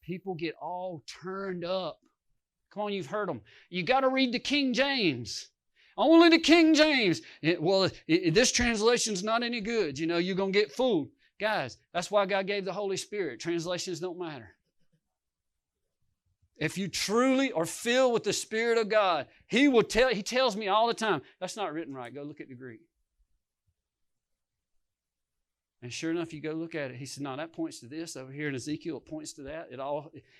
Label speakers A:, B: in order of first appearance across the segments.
A: People get all turned up. Come on, you've heard them. You got to read the King James. Only the King James. This translation's not any good. You're going to get fooled. Guys, that's why God gave the Holy Spirit. Translations don't matter. If you truly are filled with the Spirit of God, He tells me all the time, that's not written right. Go look at the Greek. And sure enough, you go look at it. He said, no, that points to this. Over here in Ezekiel, it points to that.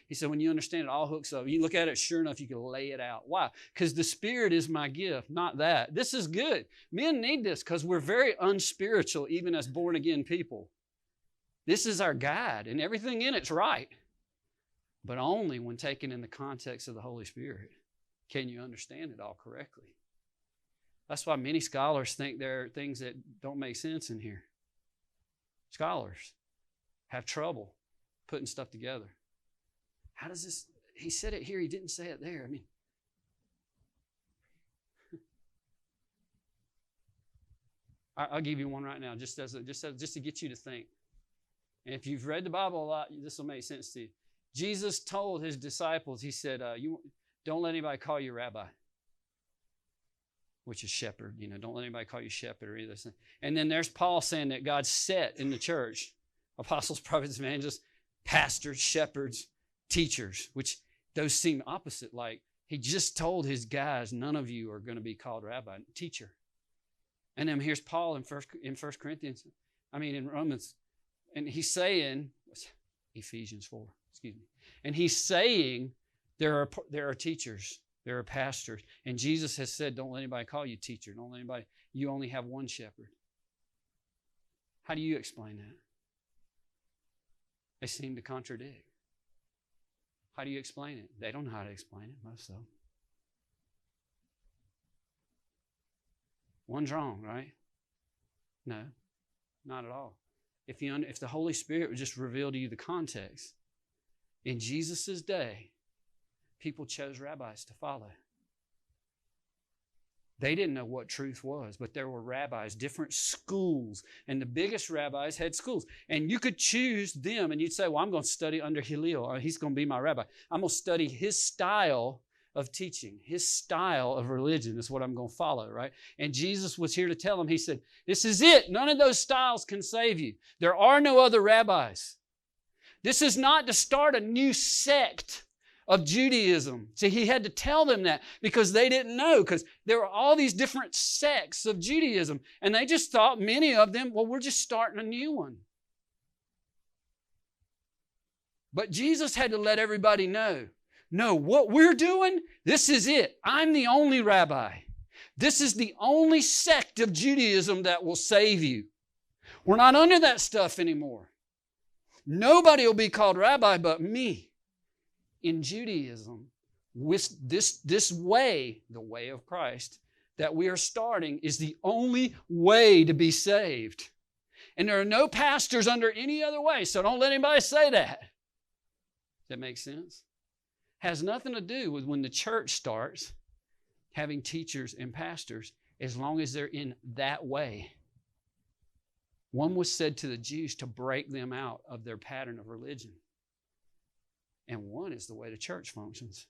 A: He said, when you understand it, all hooks up. You look at it, sure enough, you can lay it out. Why? Because the Spirit is my gift, not that. This is good. Men need this because we're very unspiritual, even as born-again people. This is our guide, and everything in it's right. But only when taken in the context of the Holy Spirit can you understand it all correctly. That's why many scholars think there are things that don't make sense in here. Scholars have trouble putting stuff together. How does this? He said it here. He didn't say it there. I'll give you one right now, just to get you to think. And if you've read the Bible a lot, this will make sense to you. Jesus told his disciples, he said, "You don't let anybody call you rabbi," which is shepherd. Don't let anybody call you shepherd or either. And then there's Paul saying that God set in the church apostles, prophets, evangelists, pastors, shepherds, teachers, which those seem opposite. Like he just told his guys, none of you are going to be called rabbi, teacher. And then here's Paul in Romans, and he's saying, Ephesians 4, excuse me. And he's saying there are teachers, there are pastors. And Jesus has said, don't let anybody call you teacher. Don't let anybody, you only have one shepherd. How do you explain that? They seem to contradict. How do you explain it? They don't know how to explain it, most of them. One's wrong, right? No, not at all. If the Holy Spirit would just reveal to you the context, in Jesus' day, people chose rabbis to follow. They didn't know what truth was, but there were rabbis, different schools, and the biggest rabbis had schools. And you could choose them, and you'd say, well, I'm going to study under Hillel. He's going to be my rabbi. I'm going to study his style of teaching, his style of religion is what I'm going to follow, right? And Jesus was here to tell them, he said, this is it. None of those styles can save you. There are no other rabbis. This is not to start a new sect of Judaism. See, he had to tell them that because they didn't know, because there were all these different sects of Judaism, and they just thought, many of them, well, we're just starting a new one. But Jesus had to let everybody know, no, what we're doing, this is it. I'm the only rabbi. This is the only sect of Judaism that will save you. We're not under that stuff anymore. Nobody will be called rabbi but me. In Judaism, with this way, the way of Christ, that we are starting is the only way to be saved. And there are no pastors under any other way, so don't let anybody say that. Does that make sense? Has nothing to do with when the church starts having teachers and pastors, as long as they're in that way. One was said to the Jews to break them out of their pattern of religion. And one is the way the church functions.